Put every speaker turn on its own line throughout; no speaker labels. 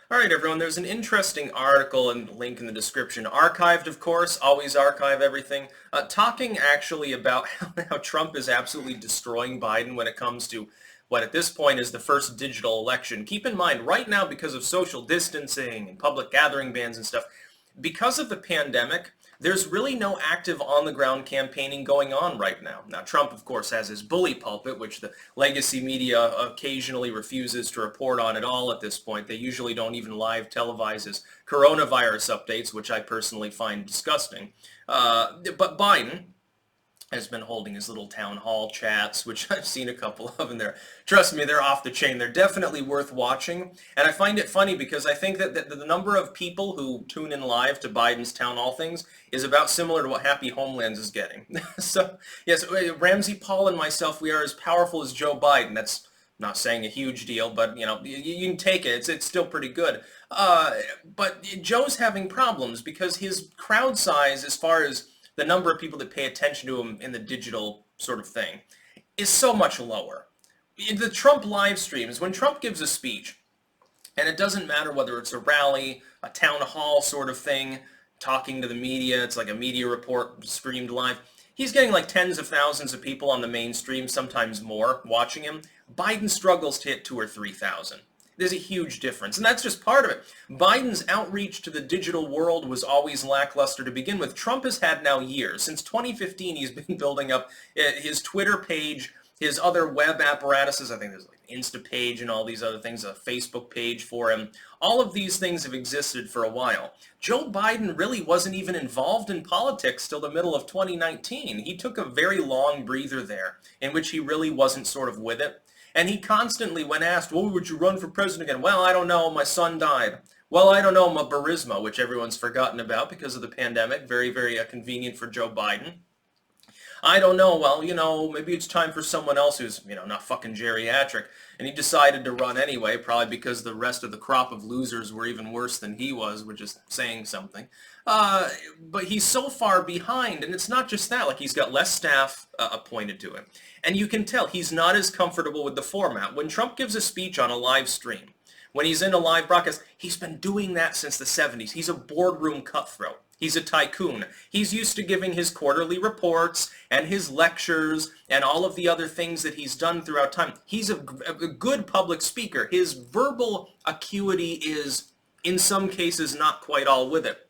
All right, everyone, there's an interesting article and link in the description. Archived, of course, always archive everything. Talking actually about how Trump is absolutely destroying Biden when it comes to what at this point is the first digital election. Keep in mind, right now, because of social distancing and public gathering bans and stuff, because of the pandemic, there's really no active on-the-ground campaigning going on right now. Now, Trump, of course, has his bully pulpit, which the legacy media occasionally refuses to report on at all at this point. They usually don't even live televise his coronavirus updates, which I personally find disgusting. But Biden has been holding his little town hall chats, which I've seen a couple of, and they're, trust me, they're off the chain. They're definitely worth watching. And I find it funny because I think that the number of people who tune in live to Biden's town hall things is about similar to what Happy Homelands is getting. So, yes, Ramsey Paul and myself, we are as powerful as Joe Biden. That's not saying a huge deal, but, you can take it. It's still pretty good. But Joe's having problems because his crowd size, as far as the number of people that pay attention to him in the digital sort of thing, is so much lower. The Trump live streams, when Trump gives a speech, and it doesn't matter whether it's a rally, a town hall sort of thing, talking to the media, it's like a media report streamed live, he's getting like tens of thousands of people on the mainstream, sometimes more, watching him. Biden struggles to hit 2,000 or 3,000. There's a huge difference, and that's just part of it. Biden's outreach to the digital world was always lackluster to begin with. Trump has had now years. Since 2015, he's been building up his Twitter page, his other web apparatuses. I think there's like an Insta page and all these other things, a Facebook page for him. All of these things have existed for a while. Joe Biden really wasn't even involved in politics till the middle of 2019. He took a very long breather there in which he really wasn't sort of with it. And he constantly, when asked, well, would you run for president again? Well, I don't know. My son died. Well, I don't know. My barisma, which everyone's forgotten about because of the pandemic. Very, very convenient for Joe Biden. I don't know. Well, maybe it's time for someone else who's, not fucking geriatric. And he decided to run anyway, probably because the rest of the crop of losers were even worse than he was, which is saying something. But he's so far behind, and it's not just that. Like, he's got less staff appointed to him. And you can tell he's not as comfortable with the format. When Trump gives a speech on a live stream, when he's in a live broadcast, he's been doing that since the 70s. He's a boardroom cutthroat. He's a tycoon. He's used to giving his quarterly reports and his lectures and all of the other things that he's done throughout time. He's a good public speaker. His verbal acuity is, in some cases, not quite all with it.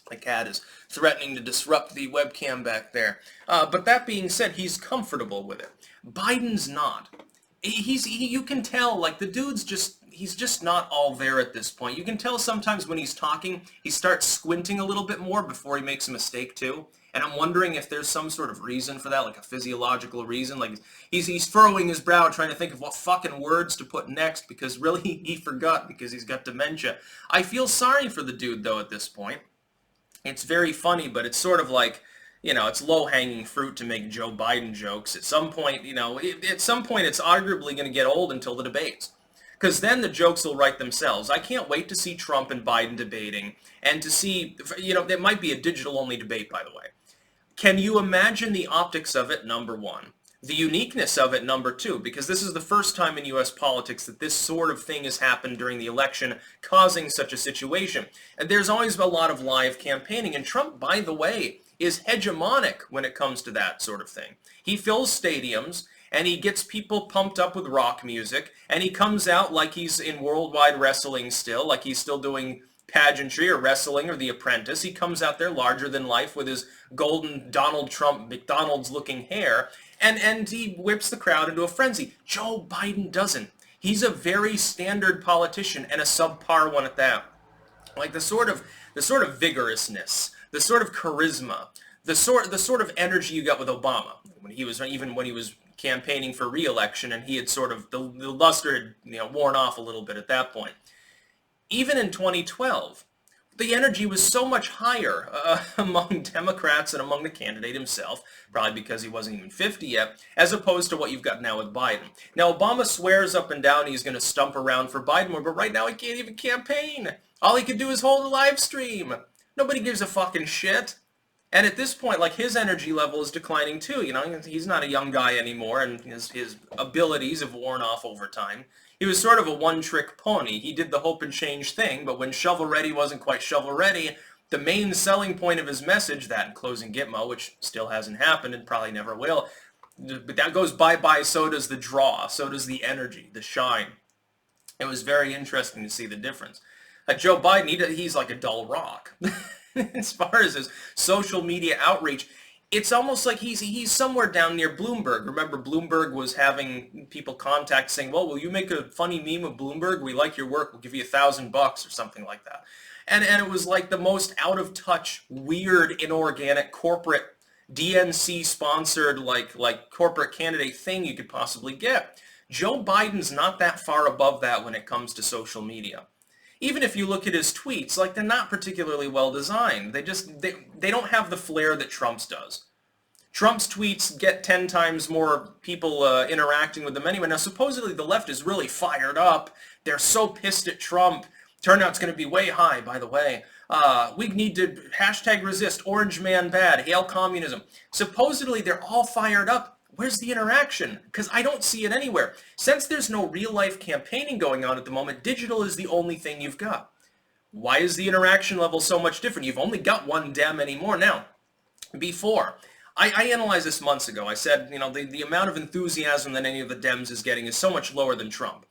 The cat is threatening to disrupt the webcam back there. But that being said, he's comfortable with it. Biden's not. You can tell, like, the dude's he's just not all there at this point. You can tell sometimes when he's talking, he starts squinting a little bit more before he makes a mistake too. And I'm wondering if there's some sort of reason for that, like a physiological reason. Like he's furrowing his brow trying to think of what fucking words to put next because really he forgot because he's got dementia. I feel sorry for the dude though at this point. It's very funny, but it's sort of like, it's low-hanging fruit to make Joe Biden jokes. At some point, at some point it's arguably going to get old until the debates. Because then the jokes will write themselves. I can't wait to see Trump and Biden debating and to see, there might be a digital-only debate, by the way. Can you imagine the optics of it, number one? The uniqueness of it, number two, because this is the first time in U.S. politics that this sort of thing has happened during the election, causing such a situation. And there's always a lot of live campaigning, and Trump, by the way, is hegemonic when it comes to that sort of thing. He fills stadiums, and he gets people pumped up with rock music, and he comes out like he's in worldwide wrestling still, like he's still doing pageantry or wrestling or The Apprentice. He comes out there larger than life with his golden Donald Trump McDonald's-looking hair, and he whips the crowd into a frenzy. Joe Biden doesn't. He's a very standard politician, and a subpar one at that. Like the sort of vigorousness, the sort of charisma, the sort of energy you got with Obama when he was campaigning for re-election, and he had sort of, the luster had worn off a little bit at that point. Even in 2012, the energy was so much higher among Democrats and among the candidate himself, probably because he wasn't even 50 yet, as opposed to what you've got now with Biden. Now, Obama swears up and down he's going to stump around for Biden more, but right now he can't even campaign. All he can do is hold a live stream. Nobody gives a fucking shit. And at this point, like, his energy level is declining too. You know, he's not a young guy anymore, and his abilities have worn off over time. He was sort of a one-trick pony. He did the hope and change thing, but when shovel-ready wasn't quite shovel-ready, the main selling point of his message, that and closing Gitmo, which still hasn't happened and probably never will, but that goes bye-bye, so does the draw, so does the energy, the shine. It was very interesting to see the difference. Joe Biden, he's like a dull rock. As far as his social media outreach, it's almost like he's somewhere down near Bloomberg. Remember, Bloomberg was having people contact saying, well, will you make a funny meme of Bloomberg? We like your work. We'll give you $1,000 or something like that. And it was like the most out-of-touch, weird, inorganic, corporate, DNC-sponsored, like corporate candidate thing you could possibly get. Joe Biden's not that far above that when it comes to social media. Even if you look at his tweets, like, they're not particularly well designed. They don't have the flair that Trump's does. Trump's tweets get 10 times more people interacting with them anyway. Now, supposedly the left is really fired up. They're so pissed at Trump. Turnout's going to be way high, by the way. We need to hashtag resist, orange man bad, hail communism. Supposedly they're all fired up. Where's the interaction? Because I don't see it anywhere. Since there's no real-life campaigning going on at the moment, digital is the only thing you've got. Why is the interaction level so much different? You've only got one Dem anymore. Now, before, I analyzed this months ago. I said, you know, the amount of enthusiasm that any of the Dems is getting is so much lower than Trump.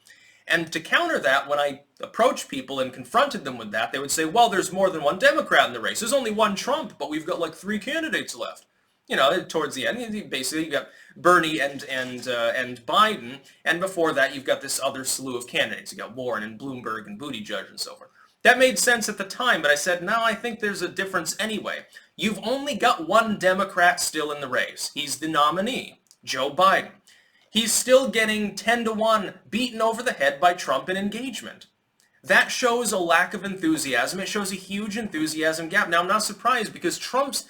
And to counter that, when I approached people and confronted them with that, they would say, well, there's more than one Democrat in the race. There's only one Trump, but we've got like 3 candidates left. You know, towards the end, basically you've got Bernie and Biden, and before that you've got this other slew of candidates. You've got Warren and Bloomberg and Buttigieg and so forth. That made sense at the time, but I said, no, I think there's a difference anyway. You've only got one Democrat still in the race. He's the nominee, Joe Biden. He's still getting 10-1, beaten over the head by Trump in engagement. That shows a lack of enthusiasm. It shows a huge enthusiasm gap. Now, I'm not surprised because Trump's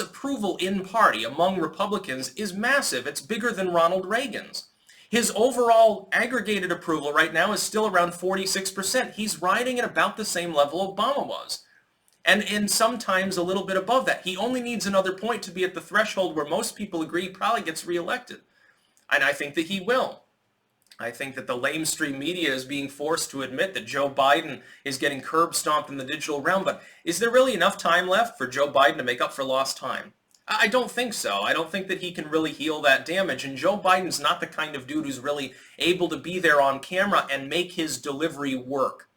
approval in party among Republicans is massive. It's bigger than Ronald Reagan's. His overall aggregated approval right now is still around 46%. He's riding at about the same level Obama was. And sometimes a little bit above that. He only needs another point to be at the threshold where most people agree he probably gets reelected. And I think that he will. I think that the lamestream media is being forced to admit that Joe Biden is getting curb stomped in the digital realm. But is there really enough time left for Joe Biden to make up for lost time? I don't think so. I don't think that he can really heal that damage. And Joe Biden's not the kind of dude who's really able to be there on camera and make his delivery work.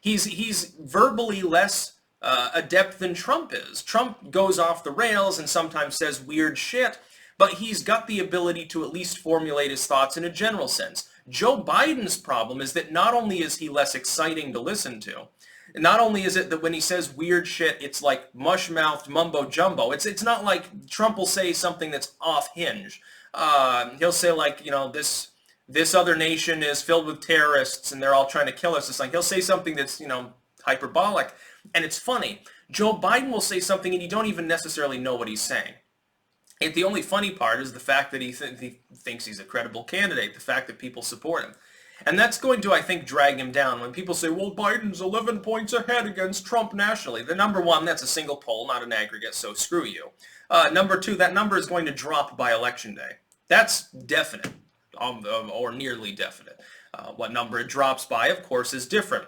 He's verbally less adept than Trump is. Trump goes off the rails and sometimes says weird shit, but he's got the ability to at least formulate his thoughts in a general sense. Joe Biden's problem is that not only is he less exciting to listen to, not only is it that when he says weird shit, it's like mush-mouthed mumbo-jumbo. It's not like Trump will say something that's off-hinge. He'll say, like, you know, this other nation is filled with terrorists and they're all trying to kill us. It's like he'll say something that's, you know, hyperbolic, and it's funny. Joe Biden will say something and you don't even necessarily know what he's saying. And the only funny part is the fact that he thinks he's a credible candidate, the fact that people support him. And that's going to, I think, drag him down. When people say, well, Biden's 11 points ahead against Trump nationally. The number one, that's a single poll, not an aggregate, so screw you. Number two, that number is going to drop by Election Day. That's definite, or nearly definite. What number it drops by, of course, is different.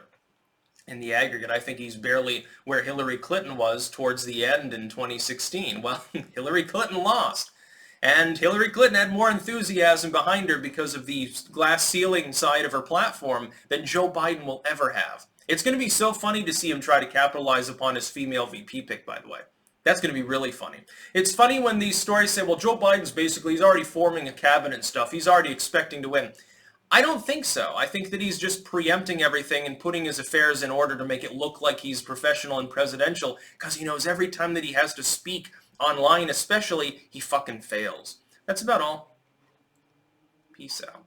In the aggregate, I think he's barely where Hillary Clinton was towards the end in 2016. Well, Hillary Clinton lost. And Hillary Clinton had more enthusiasm behind her because of the glass ceiling side of her platform than Joe Biden will ever have. It's going to be so funny to see him try to capitalize upon his female VP pick, by the way. That's going to be really funny. It's funny when these stories say, well, Joe Biden's basically, he's already forming a cabinet and stuff. He's already expecting to win. I don't think so. I think that he's just preempting everything and putting his affairs in order to make it look like he's professional and presidential, because he knows every time that he has to speak online especially, he fucking fails. That's about all. Peace out.